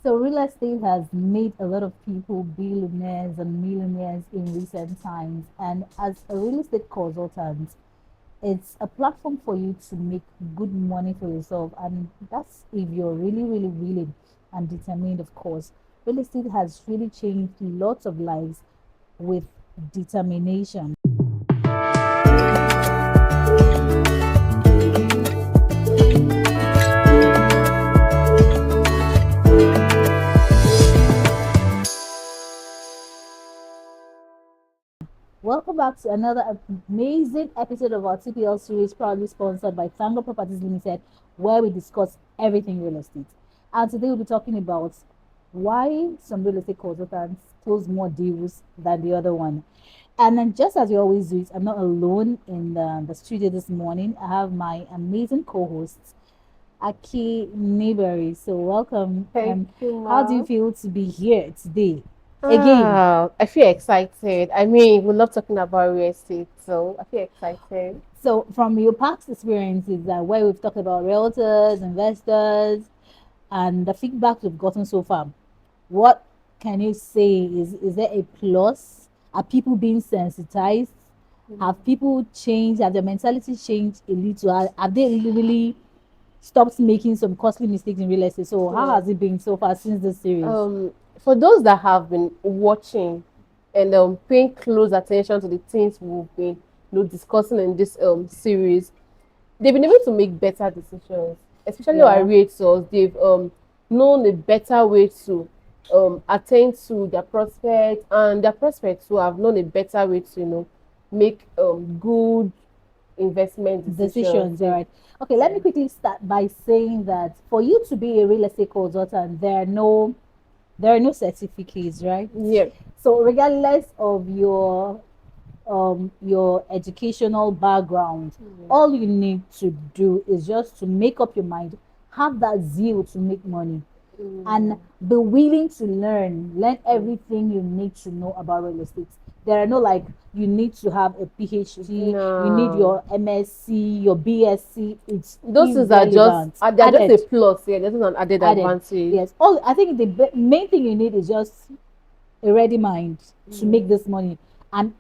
So real estate has made a lot of people billionaires and millionaires in recent times. And as a real estate consultant, it's a platform for you to make good money for yourself. And that's if you're really, really willing and determined, of course. Real estate has really changed lots of lives with determination. Welcome back to another amazing episode of our TPL series, proudly sponsored by Tango Properties Limited, where we discuss everything real estate. And today we'll be talking about why some real estate consultants close more deals than the other one. And then, just as we always do it, I'm not alone in the studio this morning. I have my amazing co-hosts, Aki Neighbory. So, welcome. Thank you, How do you Ma. feel to be here today? Again, I feel excited. I mean, we love talking about real estate, so I feel excited. so, from your past experiences, where we've talked about realtors, investors, and the feedback we've gotten so far, what can you say? Is there a plus? Are people being sensitized? Have people changed? Have their mentality changed a little? Have they really stopped making some costly mistakes in real estate? So, how Yeah. has it been so far since the series? For those that have been watching and paying close attention to the things we've been discussing in this series, they've been able to make better decisions, especially our Yeah, realtors. They've known a better way to attend to their prospects, and their prospects who have known a better way to make good investment decisions. decisions. All They, right. Okay, let yeah. me quickly start by saying that for you to be a real estate consultant, there are no certificates, right? Yeah. So regardless of your educational background, all you need to do is just to make up your mind, have that zeal to make money, and be willing to learn everything you need to know about real estate. There are no like you need to have a PhD, you need No, your MSc, your BSc. It's those things are just irrelevant. they're just a Added, plus. Yeah, this is an added added. advantage. Yes. All I think the main thing you need is just a ready mind to make this money and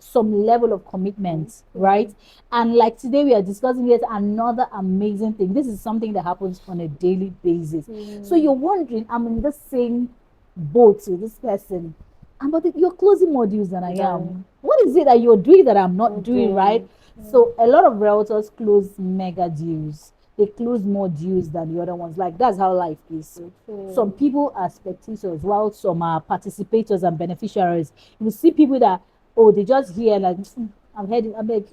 some level of commitment, right? And like today, we are discussing yet another amazing thing. This is something that happens on a daily basis. So you're wondering, I'm in the same boat with this person, and but you're closing more deals than I Than am. What is it that you're doing that I'm not doing, right? doing. So a lot of realtors close mega deals. They close more deals than the other ones. Like that's how life is. Some people are spectators while some are participators and beneficiaries. You will see people that, oh, they just hear like, I've heard it, I beg.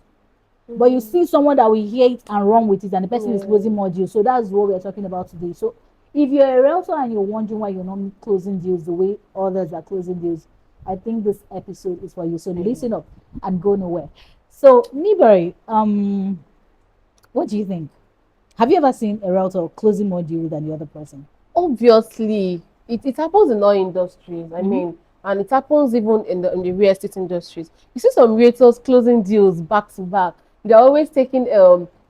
But you see someone that will hear it and run with it, and the person is closing more deals. So that's what we're talking about today. So if you're a realtor and you're wondering why you're not closing deals the way others are closing deals, I think this episode is for you. So listen up and go nowhere. So Nibari, what do you think? Have you ever seen a realtor closing more deals than the other person? Obviously, it happens in all industries. I Mm-hmm. mean, and it happens even in the real estate industries. You see some realtors closing deals back to back. They're always taking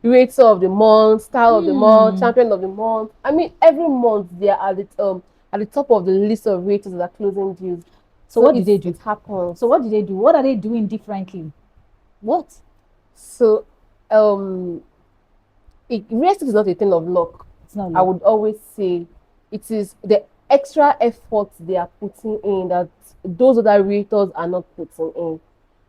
realtor of the month, star of the month, Hmm. champion of the month. I mean, every month they are at the top of the list of realtors that are closing deals. So So what do they it do? So happens. what do they do? What are they doing differently? What? So um real estate is not a thing of luck. It's not I luck. would always say it is the extra effort they are putting in that those other realtors are not putting in.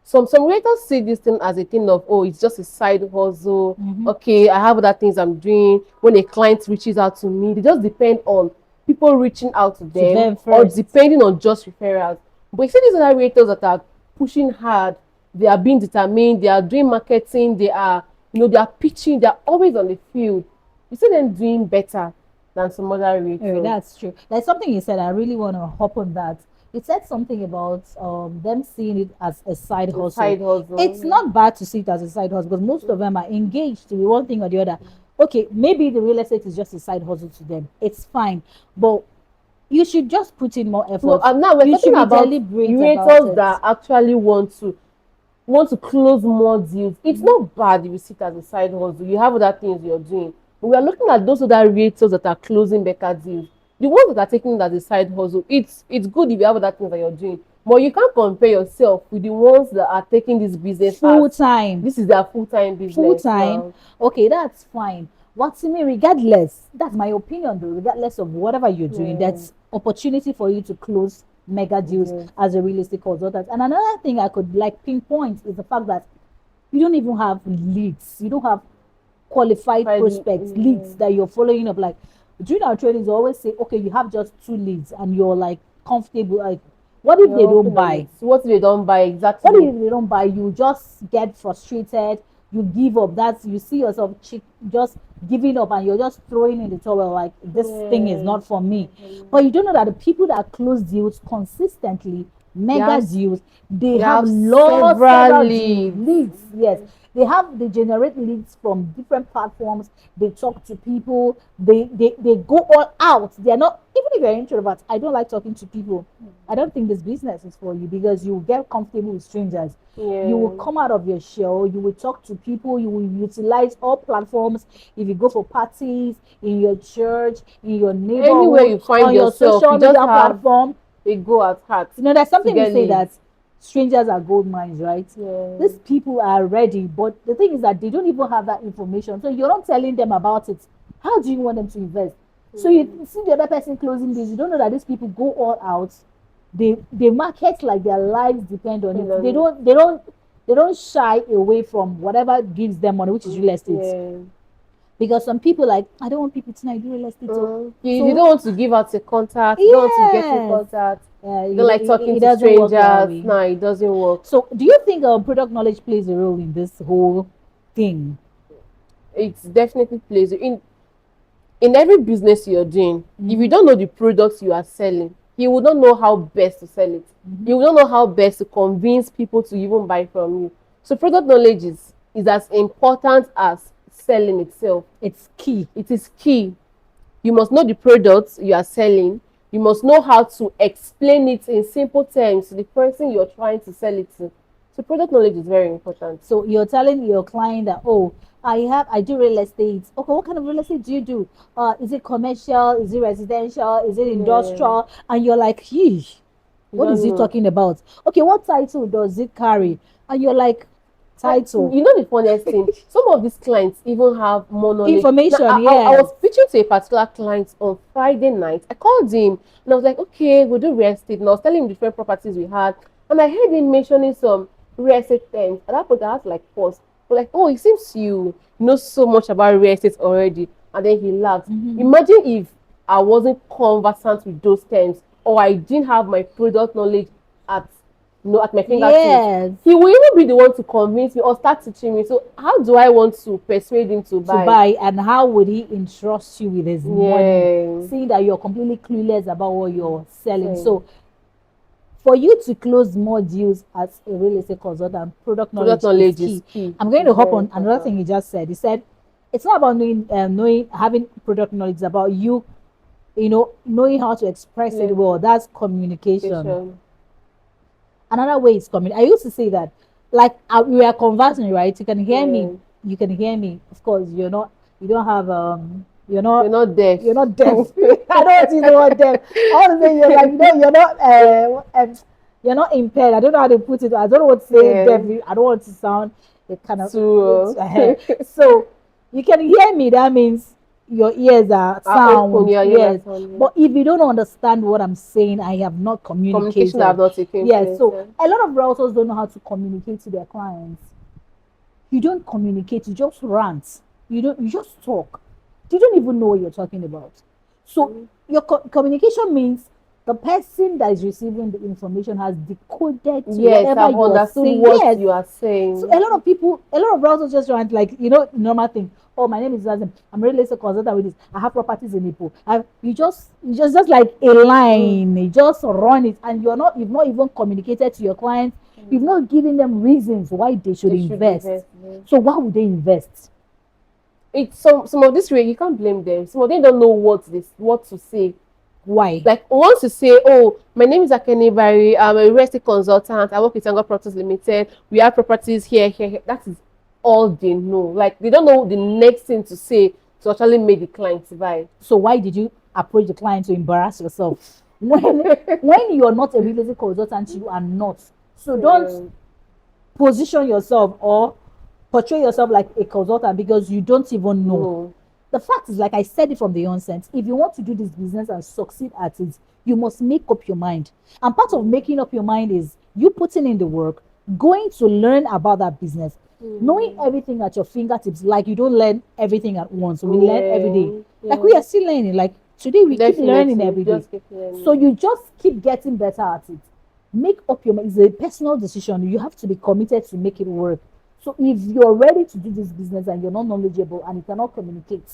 Some realtors see this thing as a thing of, oh, it's just a side hustle. Mm-hmm. Okay, I have other things I'm doing. When a client reaches out to me, they just depend on people reaching out to To them them or first. depending on just referrals. But you see these other realtors that are pushing hard, they are being determined, they are doing marketing, they are pitching, they are always on the field. You see them doing better than some other Oh, realtors. that's true. There's something you said. I really want to hop on that. You said something about them seeing it as a side The hustle. side It's hustle. not bad to see it as a side hustle because most of them are engaged to be one thing or the other. Okay, maybe the real estate is just a side hustle to them. It's fine, but you should just put in more No, effort. now we're You talking should be about deliberate about realtors it. that actually want to close more deals. It's Mm-hmm. not bad if you see it as a side hustle. You have other things you're doing. But we are looking at those other realtors that are closing better deals. the ones that are taking it as a side hustle, it's good if you have other things that you're doing, but you can't compare yourself with the ones that are taking this business as Full time. this is their full-time Full business time. now. Okay, that's fine. What to me, regardless, that's my opinion though, regardless of whatever you're doing, Yeah, that's opportunity for you to close mega deals yes. as a real estate consultant. And another thing I could like pinpoint is the fact that you don't even have leads. You don't have qualified Finally, prospects, leads yeah. that you're following up. Like during our trainings, they always say, okay, you have just two leads and you're like comfortable. Like, what if they You're don't working on buy? it. What if they don't buy What exactly? if they don't buy? You just get frustrated, you give up. That's you see yourself just giving up and you're just throwing in the towel like this thing is Yeah. not for me. But you don't know that the people that close deals consistently, They mega have deals, they they have have lots several several deals, leads. leads. Yes, they generate leads from different platforms. They talk to people. They go all out. They're not, even if you're an introvert. I don't like talking to people. I don't think this business is for you because you get comfortable with strangers. You will Yeah. come out of your shell. You will talk to people. You will utilize all platforms. If you go for parties in your church, in your Anywhere neighborhood, you find on your yourself, social you just media have platform, a go at heart there's to something we get say that leads. strangers are gold mines, right? Yeah. These people are ready, but the thing is that they don't even have that information. So you're not telling them about it. How do you want them to invest? So you see the other person closing this, you don't know that these people go all out. They market like their lives depend on Depend it. on They it. don't they don't they don't shy away from whatever gives them money, which is real estate. Yeah. Because some people like, I don't want people to know I do real estate. So, You so don't want to give out your contact. You don't want to get in yes, contact. You don't it, like talking it to doesn't work that strangers. way. No, it doesn't work. So, do you think product knowledge plays a role in this whole thing? It definitely plays in every business you're doing. If you Mm-hmm. don't know the products you are selling, you will not know how best to sell it. Mm-hmm. You will not know how best to convince people to even buy from you. So product knowledge is as important as selling itself. It's key. It is key. You must know the products you are selling. You must know how to explain it in simple terms to the person you're trying to sell it to. So product knowledge is very important. So you're telling your client that, oh, I do real estate. Okay, what kind of real estate do you do? Is it commercial? Is it residential? Is it Yeah, industrial? And you're like, yeesh, you what is don't he know. talking about? Okay, what title does it carry? And you're like, title. You know the funniest thing, some of these clients even have more knowledge. Now Information, I yes. was pitching to a particular client on Friday night. I called him and I was like, okay, we'll do real estate. And I was telling him different properties we had, and I heard him mentioning some real estate terms. At that point I had to like pause. But like, oh, it seems you know so much about real estate already. And then he laughed. Mm-hmm. Imagine if I wasn't conversant with those terms, or I didn't have my product knowledge at at my fingertips. Yes. He will even be the one to convince me or start teaching me. So how do I want to persuade him to To buy? buy, and how would he entrust you with his money, Yeah. seeing that you're completely clueless about what you're selling? Same. So for you to close more deals as a real estate consultant, product Product knowledge is knowledge is key. key. I'm going to It's hop very on another thing important. he just said. He said it's not about knowing having product knowledge. It's about you, knowing how to express it well. Level. That's communication. Education. Another way is coming. I used to say that, like, we are conversing, right? You can hear me. Yeah. You can hear me. Of course, you're not. You don't have. You're You're not. not deaf. You're not deaf. I don't want to use the word deaf. I want to say you're like, you're not. You're not impaired. I don't know how to put it. I don't know what to say. Deaf. Yeah. I don't want to sound it kind of. To So you can hear me. That means your ears are are open. sound. Yeah, yeah, Yes. that's on. But if you don't understand what I'm saying, I have not Communication that have communicated. not taken Yes. place. So Yeah. a lot of realtors don't know how to communicate to their clients. You don't communicate, you just rant. You just talk. You don't even know what you're talking about. So your communication means the person that is receiving the information has decoded Yes, whatever I've you are understood saying. what Yes. you are So saying. a lot of browsers just rant like, normal thing. Oh, my name is Zazim. I'm real estate consultant with this. I have properties in Ipo. You just like a line. You just run it, and you've not even communicated to your clients. You've not given them reasons why they should They should invest. invest. Yeah. So why would they invest? It's some of this way you can't blame them. Some of them don't know what to say. Why? Like once you say, oh, my name is Akene Barry, I'm a real estate consultant, I work with Tango Properties Limited, we have properties here, here, here. That is all they know. Like they don't know the next thing to say to actually make the client buy. So why did you approach the client to embarrass yourself. When you're not a real estate consultant, you are not. So don't Yeah. position yourself or portray yourself like a consultant because you don't even know. No. The fact is, like I said it from the onset, if you want to do this business and succeed at it, you must make up your mind. And part of Mm. making up your mind is you putting in the work, going to learn about that business, knowing Mm. everything at your fingertips. Like you don't learn everything at once. We learn every day. Yeah. Like we Yeah. are still learning. Like today, we keep learning Definitely. every day. Just keep So learning. you just keep getting better at it. Make up your mind. It's a personal decision. You have to be committed to make it work. So if you're ready to do this business and you're not knowledgeable and you cannot communicate,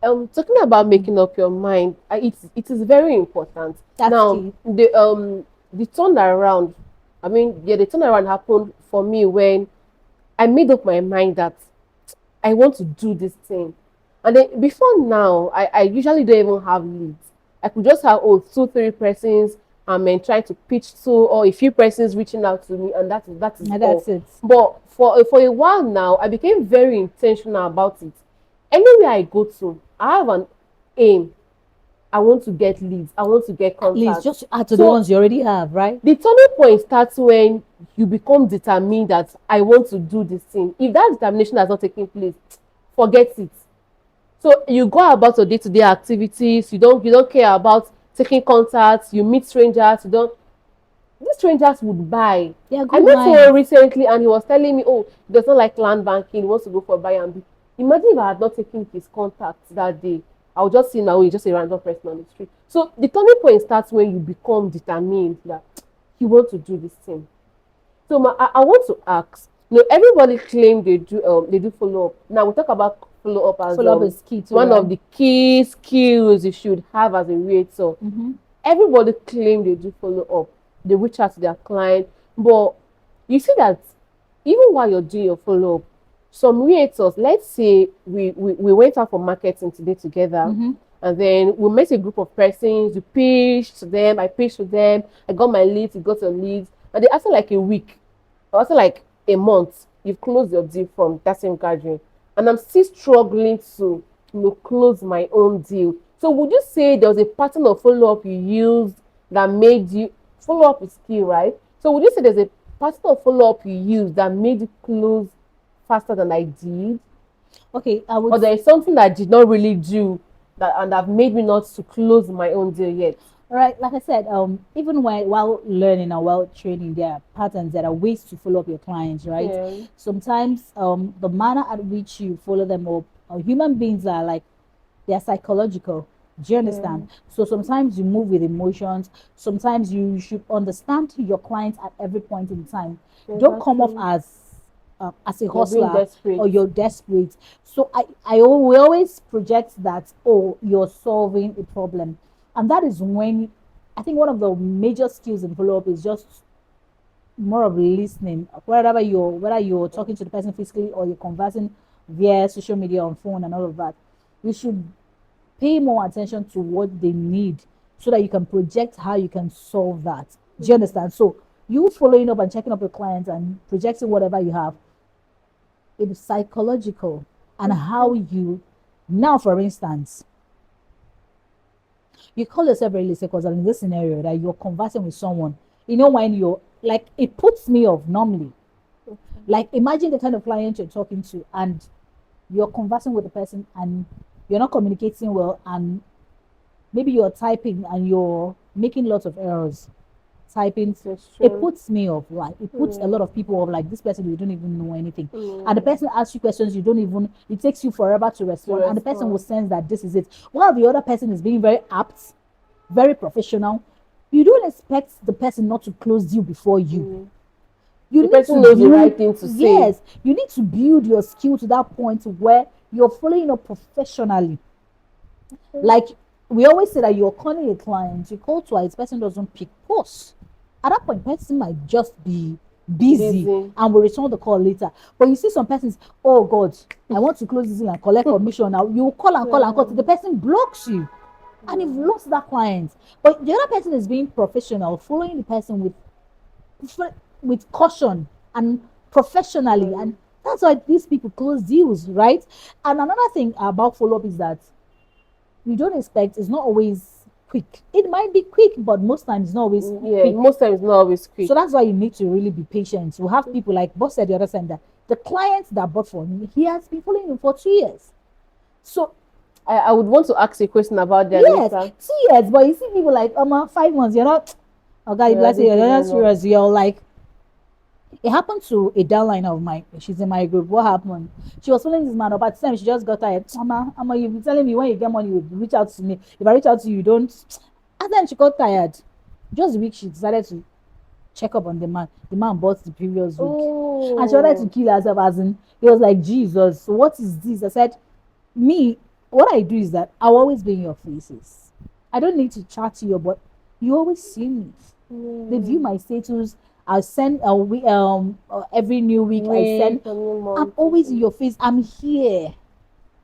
Talking about making up your mind, it is very important. that's Now, key. the turnaround, I mean, yeah, the turnaround happened for me when I made up my mind that I want to do this thing. And then before now, I usually don't even have leads. I could just have two, three persons and trying to pitch to, or a few persons reaching out to me, and that is And all. that's it. But for a while now, I became very intentional about it. Anywhere I go to, I have an aim. I want to get leads. I want to get At least contacts. just to add to the So ones you already have, right? the turning point starts when you become determined that I want to do this thing. If that determination has not taken place, forget it. So you go about your day-to-day activities. You don't care about taking contacts. You meet strangers. You don't. These strangers would buy. They are I good met one minds. recently, and he was telling me, "Oh, he does not like land banking. He wants to go for buy and be." Imagine if I had not taken his contacts that day. I would just see now he's just a random person on the street. So the turning point starts when you become determined that you want to do this thing. So I want to ask. Everybody claim they do follow up. Now we talk about follow up as Follow up is key too, one of right? the key skills you should have as a realtor. Mm-hmm. Everybody claim they do follow up. They reach out to their client, but you see that even while you're doing your follow up, some realtors, let's say we went out for marketing today together, Mm-hmm. and then we met a group of persons, you pitched to them, I pitched to them, I got my leads, you got your leads, and then after like a week, or after like a month, you've closed your deal from that same gathering. And I'm still struggling to close my own deal. So would you say there was a pattern of follow-up you used that made you follow-up is key, right? So would you say there's a pattern of follow-up you used that made you close faster than I did? Okay, I would. Or there is something that I did not really do that and that made me not to close my own deal yet? Right, like I said, even while learning and while training, there are patterns, that are ways to follow up your clients, right? Yeah. Sometimes, the manner at which you follow them up, human beings are like, they're psychological. Do you Yeah. understand? So sometimes you move with emotions. Sometimes you should understand your clients at every point in time. Don't come off Exactly. as a You're being hustler desperate. or you're desperate. So we always project that, oh, you're solving a problem, and that is when I think one of the major skills in follow up is just more of listening. Whether you're talking to the person physically or you're conversing via social media on phone and all of that, you should pay more attention to what they need so that you can project how you can solve that. Do you understand? So you following up and checking up your clients and projecting whatever you have, it is psychological. And how you now, for instance, you call yourself a realistic because in this scenario that you're conversing with someone, when you're like, it puts me off normally. Like, imagine the kind of client you're talking to and you're conversing with the person and you're not communicating well, and maybe you're typing and you're making lots of errors typing. That's It true. puts me off. Like, it puts a lot Yeah. of people off. Like, this person, you don't even know anything, and the Yeah. person asks you questions you don't even. It takes you forever to To respond, and the person will respond. sense that this is it. While the other person is being very apt, very professional. You don't expect the person not to close you before you. Mm. You The need to person knows the right build. thing to say. Yes, you need to build your skill to that point where you're following up professionally. Like, we always say that you're calling a client, you call twice, person doesn't pick post. At that point, person might just be busy Busy. and will return the call later. But you see some persons, oh God, I want to close this deal and collect commission now. You call and call and call till the Yeah. person blocks you. And you've Yeah. lost that client. But the other person is being professional, following the person with caution and professionally. Mm. And that's why these people close deals, right? And another thing about follow-up is that you don't expect, it's not always quick. It might be quick, but most times it's not always Yeah, quick. most times it's not always quick. So that's why you need to really be patient. We have people like boss said the other time that the client that bought for him, he has been following him for 2 years. So I would want to ask a question about that yes, later. 2 years, but you see people like 5 months, you're not okay, Yeah, I let's say didn't you're give not enough. serious, you're like it happened to a downline of mine. She's in my group. What happened? She was following this man up. At the time, she just got tired. Mama, you've been telling me when you get money, you reach out to me. If I reach out to you, you don't. And then she got tired. Just a week, she decided to check up on the man. The man bought the previous week. And she wanted to Oh, kill herself, as in, it was like, Jesus, what is this? I said, me, what I do is that I'll always be in your faces. I don't need to chat to you, but you always see me. They view yeah. my status. I send a week, every new week. I Week, send. a new I'm month. always in your face. I'm here.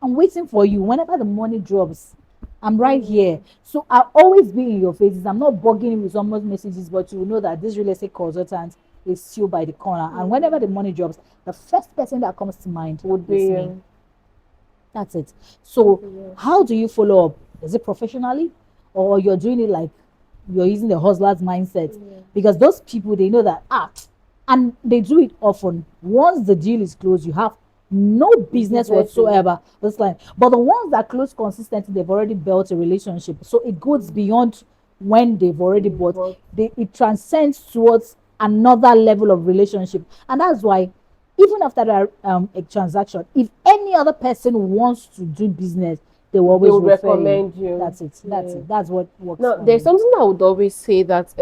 I'm waiting for you. Whenever the money drops, I'm right here. Mm, So I'll always be in your faces. I'm not bugging you with someone's messages, but you will know that this real estate consultant is still by the corner. And whenever the mm. money drops, the first person that comes to mind Would is be me. That's it. So okay, yeah. how do you follow up? Is it professionally, or you're doing it like you're using the hustler's mindset? Yeah. Because those people, they know that and they do it often. Once the deal is closed, you have no business Business is whatsoever with this client. But the ones that close consistently, they've already built a relationship. So it goes beyond when they've already bought. what It transcends towards another level of relationship, and that's why even after a transaction, if any other person wants to do business, they will they always would refer you. recommend you. That's it. That's Yeah. it. That's what works Now, for there's me. something I would always say that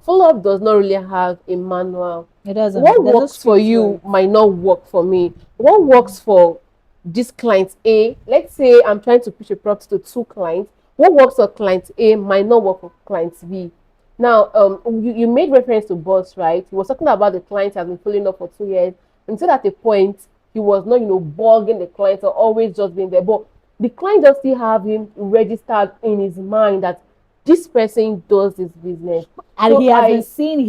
follow up does not really have a manual. It doesn't. What There's a works for script for you it. might not work for me. What works for this client A, let's say I'm trying to push a product to two clients. What works for client A might not work for client B. Now, you made reference to boss, right? He was talking about the client has been following up for 2 years. Until at a point, he was not, bugging the client or always just being there. But the client just still have him registered in his mind that this person does this business. And So he has been seeing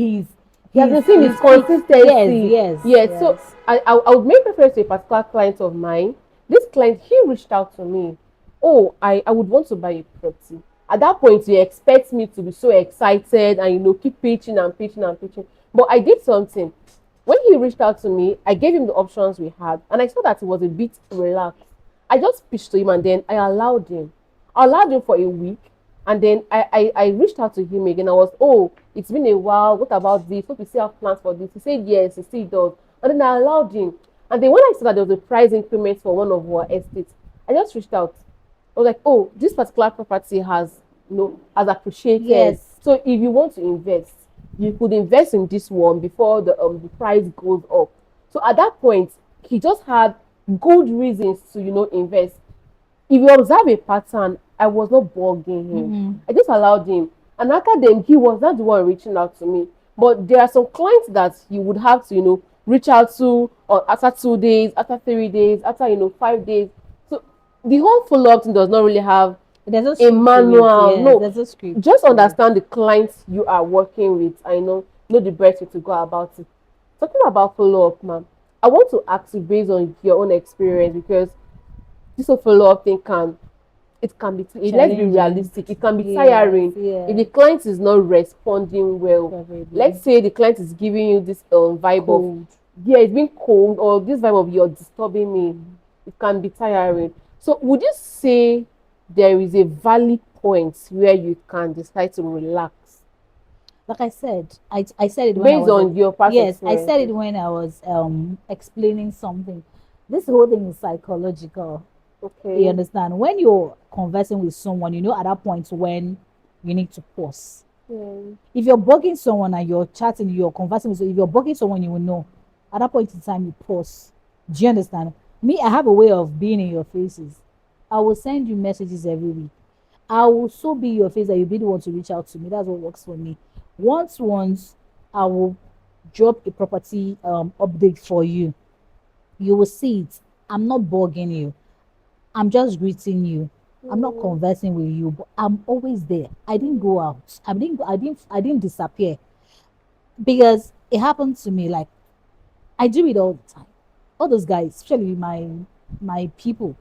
he has his been seeing his his peak. Yes, consistency. yes, Yes. So yes. I would make reference to a particular client of mine. This client, he reached out to me. Oh, I would want to buy a property. At that point, you expect me to be so excited and keep pitching and pitching and pitching. But I did something. When he reached out to me, I gave him the options we had, and I saw that he was a bit relaxed. I just pitched to him and then I allowed him. I allowed him for a week, and then I reached out to him again. I was, oh, it's been a while. What about this? Hope you still have plans for this. He said yes, he still does. And then I allowed him. And then when I saw that there was a price increment for one of our estates, I just reached out. I was like, oh, this particular property has appreciated. Yes. So if you want to invest, you could invest in this one before the price goes up. So at that point, he just had good reasons to invest. If you observe a pattern, I was not bugging him. Mm-mm. I just allowed him. And after them, he was not the one reaching out to me. But there are some clients that you would have to, reach out to or after 2 days, after 3 days, after 5 days. So the whole follow-up thing does not really have There's a a script to it. manual. Yes, No, there's a script just to it. understand the clients you are working with. I know the best way to go about it. Talking about follow-up, ma'am, I want to ask you based on your own experience because this whole follow-up thing can be let's be Challenging. realistic, it can be Yes, tiring if the yes. client is not responding well. Probably. Let's say the client is giving you this vibe of, Cold. yeah, it's been cold, or this vibe of you're disturbing me. It can be tiring. So would you say there is a valid point where you can decide to relax Like I said it when I based was on your past yes, I said experiences? it when I was explaining something. This whole thing is psychological. You Okay. understand? When you're conversing with someone, you know at that point when you need to pause. Yeah. If you're bugging someone and you're chatting, you're conversing with if you're bugging someone, you will know. At that point in time, you pause. Do you understand? Me, I have a way of being in your faces. I will send you messages every week. I will so be your face that you'll be the one to reach out to me. That's what works for me. Once I will drop a property update for you. You will see it. I'm not bugging you. I'm just greeting you. I'm not Mm, conversing with you, but I'm always there. I didn't mm, go out. I didn't disappear because it happened to me. Like I do it all the time. All those guys, especially my people,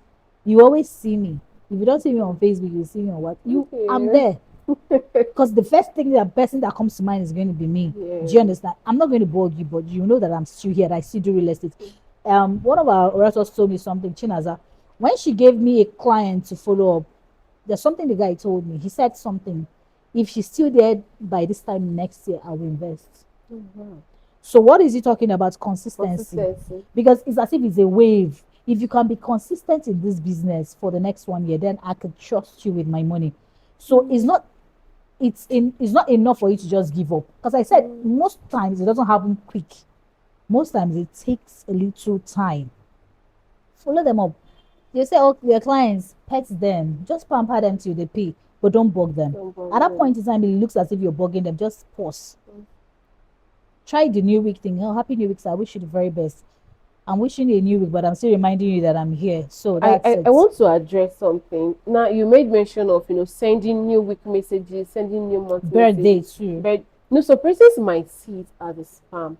you always see me. If you don't see me on Facebook, you see me on what? I'm Okay. there. Because the first thing that person that comes to mind is going to be me. Yeah. Do you understand? I'm not going to bug you, but you know that I'm still here. I still do real estate. One of our realtors told me something, Chinaza. When she gave me a client to follow up, there's something the guy told me. He said something. If she's still there by this time next year, I will invest. Mm-hmm. So what is he talking about? Consistency. Consistency. Because it's as if it's a wave. If you can be consistent in this business for the next 1 year, then I could trust you with my money. So it's not enough for you to just give up. Because I said most times it doesn't happen quick. Most times it takes a little time. Follow them up. You say, oh, your clients, pet them, just pamper them till they pay, but don't bug them. Don't bother At that them. point in time, it looks as if you're bugging them. Just pause. Try the new week thing. Oh, happy new week, sir. I wish you the very best. I'm wishing you a new week, but I'm still reminding you that I'm here. So I, that's I, I it. want to address something. Now you made mention of sending new week messages, sending new month Birthday messages. too. But so persons might see it as a spam.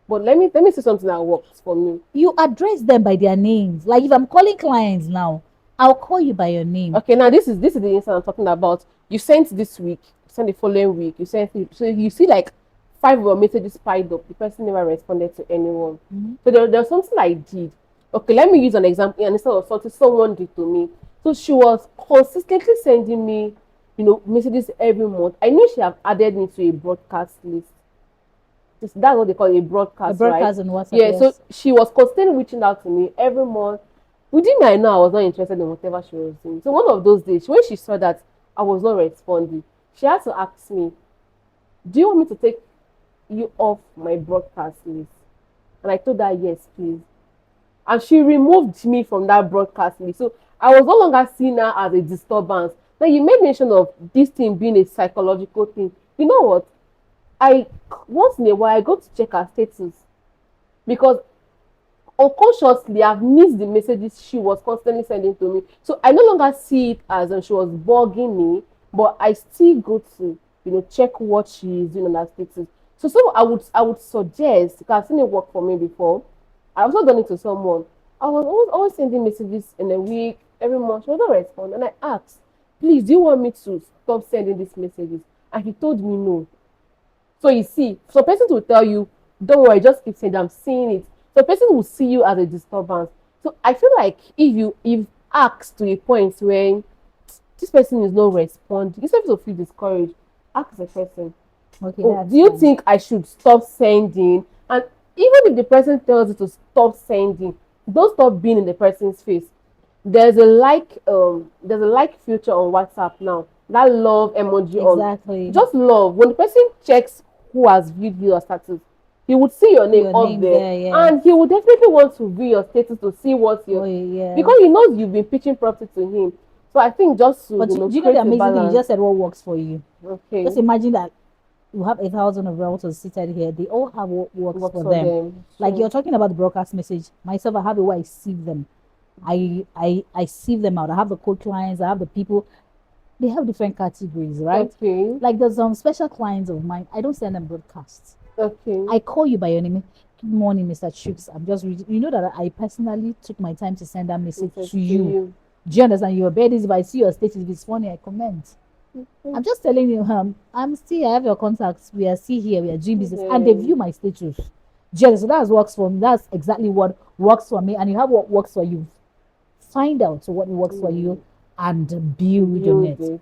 But let me say something that works for me. You address them by their names. Like if I'm calling clients now, I'll call you by your name. Okay, now this is the instance I'm talking about. You sent this week, you sent the following week, you sent it, so you see like 5 of your messages piled up. The person never responded to anyone. So there's something I did. Okay, let me use an example. And instead of something someone did to me, so she was consistently sending me, messages every month. I knew she have added me to a broadcast list. That's what they call a A broadcast, right? broadcast on WhatsApp, Yeah. So yes. she was constantly reaching out to me every month. Within me, I know I was not interested in whatever she was doing. So one of those days, when she saw that I was not responding, she had to ask me, "Do you want me to take you off my broadcast list?" And I told her, "Yes, please." And she removed me from that broadcast list. So I was no longer seeing her as a disturbance. Now you made mention of this thing being a psychological thing. You know what? I once in a while I go to check her status because unconsciously I've missed the messages she was constantly sending to me. So I no longer see it as she was bugging me, but I still go to check what she is doing on her status. So I would suggest, because I've seen it work for me before. I've also done it to someone. I was always sending messages in a week, every month. She would not respond, and I asked, "Please, do you want me to stop sending these messages?" And he told me no. So you see, some person will tell you, "Don't worry, just keep saying I'm seeing it." So person will see you as a disturbance. So I feel like if asked to a point where this person is not responding, instead of feel discouraged, ask the person, Okay, "Oh, do that's you fine. think I should stop sending?" And even if the person tells you to stop sending, don't stop being in the person's face. There's a like feature on WhatsApp now. That love emoji on, Exactly. just love. When the person checks who has viewed your status, he would see your name Your up name there, there, yes. and he would definitely want to view your status to see what Oh, you're, yes. because he knows you've been pitching property to him. So I think just to But do you know the create a amazing thing? You balance. just said what works for you. Just Okay, imagine that you have 1,000 of realtors seated here. They all have what works works for for them. them. Like So you're talking about the broadcast message. Myself, I have a way I sieve them. I sieve them out. I have the cold clients. I have the people. They have different categories, right? okay, Like there's some special clients of mine. I don't send them broadcasts. okay, I call you by your name. Good morning, Mr. Chooks. I'm just reading. You know that I personally took my time to send that message message to to you. you. Do you understand? You're bed is if I see your status, if it's funny, I comment. Okay. I'm just telling you, I have your contacts. We are still here. We are doing business, and they Yeah. view my status. Jealous. So that's works for me. That's exactly what works for me. And you have what works for you. Find out what works for you Mm. and build on Build it. it.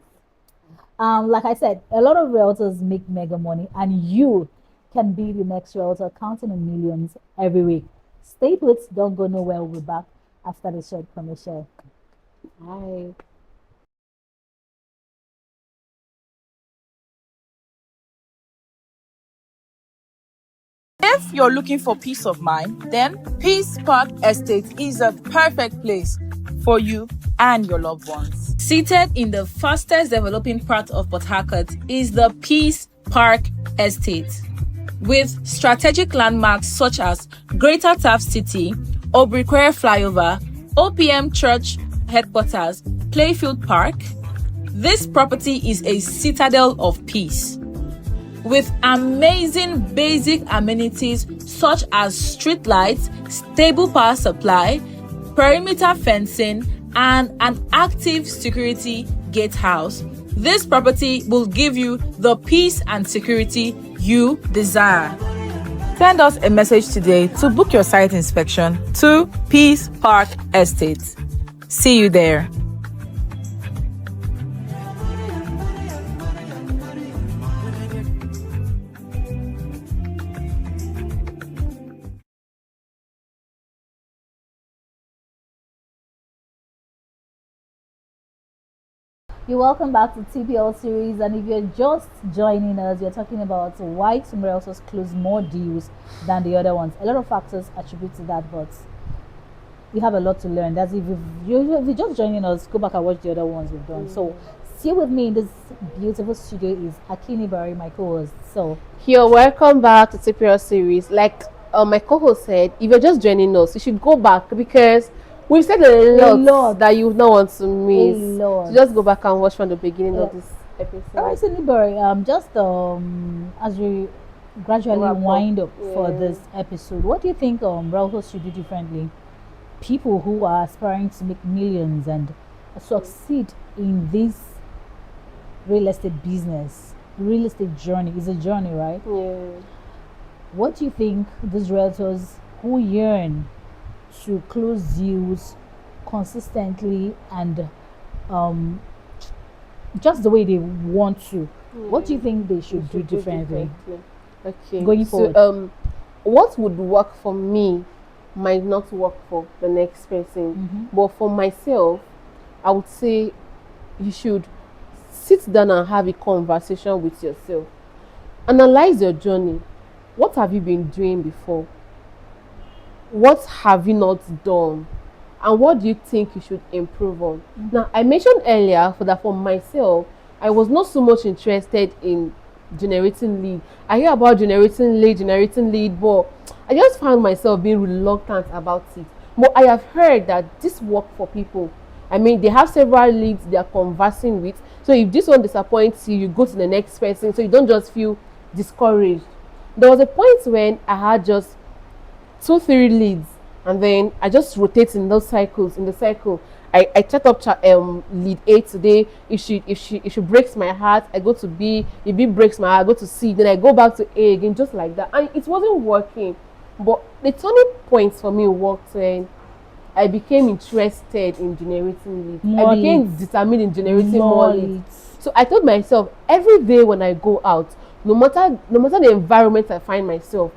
Like I said, a lot of realtors make mega money, and you can be the next realtor counting on millions every week. Stay put. Don't go nowhere. We'll be back after the short commercial. Bye. If you're looking for peace of mind, then Peace Park Estate is a perfect place for you and your loved ones. Seated in the fastest developing part of Port Harcourt is the Peace Park Estate. With strategic landmarks such as Greater Taft City, Obriquere Flyover, OPM Church Headquarters, Playfield Park, this property is a citadel of peace. With amazing basic amenities such as street lights, stable power supply, perimeter fencing, and an active security gatehouse. This property will give you the peace and security you desire. Send us a message today to book your site inspection to Peace Park Estate. See you there. You're welcome back to TPL Series, and if you're just joining us, we're talking about why some realtors close more deals than the other ones. A lot of factors attribute to that, but we have a lot to learn. That's if you're just joining us, go back and watch the other ones we've done. So, still with me in this beautiful studio is Akini, my co-host. So, You're welcome back to TPL Series. Like my co-host said, if you're just joining us, you should go back because we've said a lot that you don't want to miss. So just go back and watch from the beginning of this episode. All right, so Nibari, just as we gradually wind up for this episode, what do you think realtors should do differently? People who are aspiring to make millions and succeed in this real estate business, real estate journey is a journey, right? Yeah. What do you think these realtors who yearn to close deals consistently and just the way they want to, what do you think they should do differently? Okay, going forward? So what would work for me might not work for the next person, but for myself, I would say you should sit down and have a conversation with yourself. Analyze your journey. What have you been doing before? What have you not done? And what do you think you should improve on? Now, I mentioned earlier for myself, I was not so much interested in generating lead. I hear about generating lead, but I just found myself being reluctant about it. But I have heard that this works for people. I mean, they have several leads they are conversing with. So if this one disappoints you, you go to the next person, so you don't just feel discouraged. There was a point when I had just 2-3 leads, and then I just rotate in those cycles. In the cycle, I check up lead A today. If she breaks my heart, I go to B. If B breaks my heart, I go to C. Then I go back to A again, just like that. And it wasn't working. But the turning point for me worked when I became interested in generating leads. I became determined in generating more leads. So I told myself every day when I go out, no matter the environment I find myself,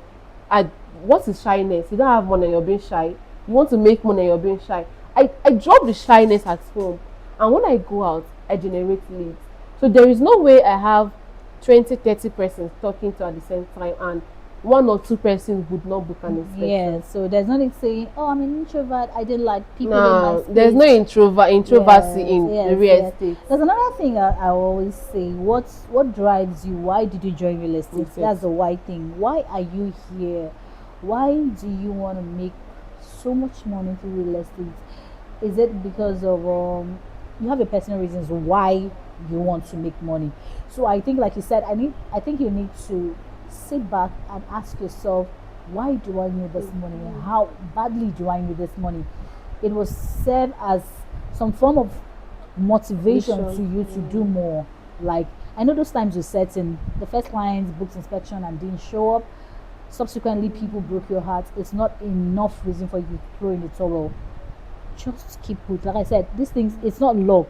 what is shyness? You don't have money and you're being shy. You want to make money and you're being shy. I drop the shyness at home, and when I go out, I generate leads. So there is no way I have 20-30 persons talking to at the same time and 1 or 2 persons would not book an inspection. Yeah, so there's no need saying, "Oh, I'm an introvert. I didn't like people in my space." There's no introversy in the real estate. There's another thing I always say: what drives you? Why did you join real estate? That's the why thing. Why are you here? Why do you want to make so much money through real estate? Is it because of you have your personal reasons why you want to make money? So I think, like you said, I think you need to sit back and ask yourself, why do I need this money? How badly do I need this money? It will serve as some form of motivation to you to do more. Like, I know those times you set in the first client booked inspection and didn't show up, subsequently people broke your heart. It's not enough reason for you to throw in the towel. Just keep put. Like I said, these things, it's not luck.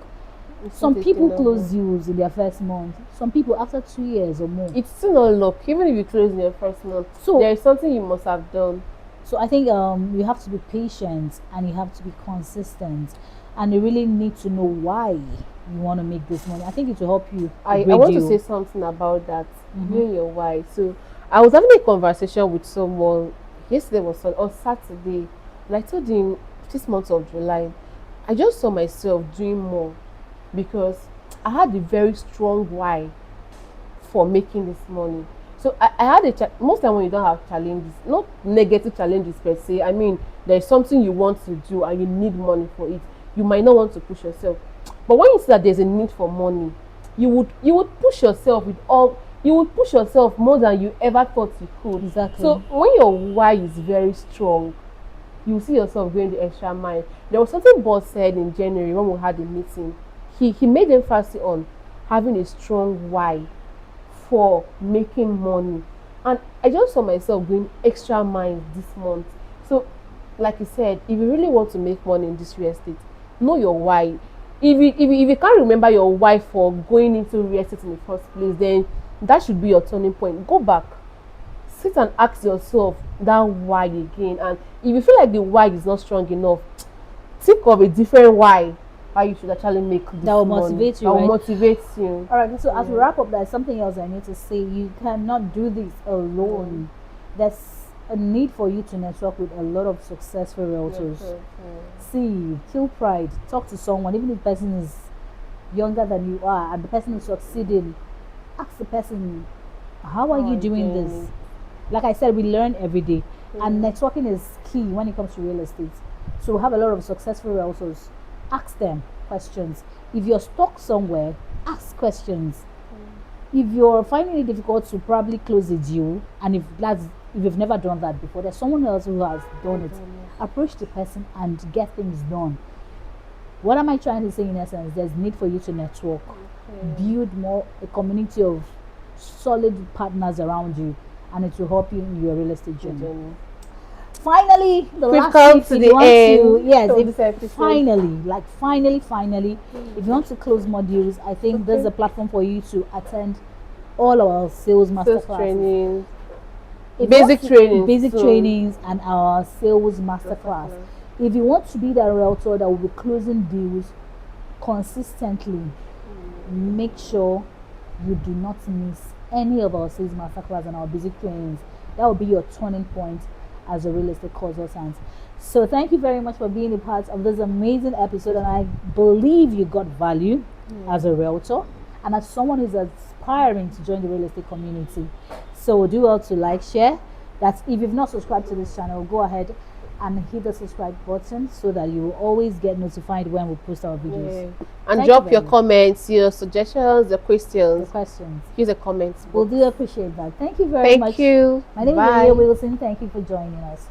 Some people close deals in their first month. Some people after 2 years or more. It's still not luck, even if you close in your first month. So there is something you must have done. So I think you have to be patient and you have to be consistent, and you really need to know why you want to make this money. I think it will help you. I want to say something about that. Knowing your why. So I was having a conversation with someone yesterday or Saturday, and I told him this month of July, I just saw myself doing more because I had a very strong why for making this money. So I had most time when you don't have challenges, not negative challenges per se. I mean, there's something you want to do and you need money for it. You might not want to push yourself, but when you see that there's a need for money, you would push yourself with all. You would push yourself more than you ever thought you could. Exactly. So when your why is very strong, you see yourself going the extra mile. There was something boss said in January when we had a meeting. He made emphasis on having a strong why for making money. And I just saw myself going extra miles this month. So, like you said, if you really want to make money in this real estate, know your why. If you can't remember your why for going into real estate in the first place, then that should be your turning point. Go back, sit and ask yourself that why again. And if you feel like the why is not strong enough, think of a different why you should actually make this That will money. motivate you, That will right? motivate you. All right, so as we wrap up, there's something else I need to say. You cannot do this alone. There's a need for you to network with a lot of successful realtors. See, kill pride. Talk to someone, even if the person is younger than you are and the person is succeeding. Ask the person, how are you doing this? Like I said, we learn every day, and networking is key when it comes to real estate. So we have a lot of successful realtors. Ask them questions. If you're stuck somewhere, ask questions. If you're finding it difficult to probably close a deal, and if you've never done that before, there's someone else who has done it. Approach the person and get things done. What am I trying to say in essence? There's need for you to network, build more a community of solid partners around you, and it will help you in your real estate journey. Finally, the We've last come tip, to if the you want end to, yes, of if this episode. finally, if you want to close more deals, I think there's a platform for you to attend all our sales Sales masterclasses. training, If you basic want to- trainings, basic so- trainings, and our sales masterclass. If you want to be that realtor that will be closing deals consistently, make sure you do not miss any of our sales masterclass and our basic trainings. That will be your turning point as a real estate consultant. So thank you very much for being a part of this amazing episode, and I believe you got value as a realtor and as someone who's aspiring to join the real estate community. So do well to like, share. That's if you've not subscribed to this channel, go ahead and hit the subscribe button so that you will always get notified when we post our videos. And Thank drop you your very much. comments, your suggestions, your The questions. questions. Use the comments. We'll do appreciate that. Thank you very Thank much. you. My name Bye. is Maria Wilson. Thank you for joining us.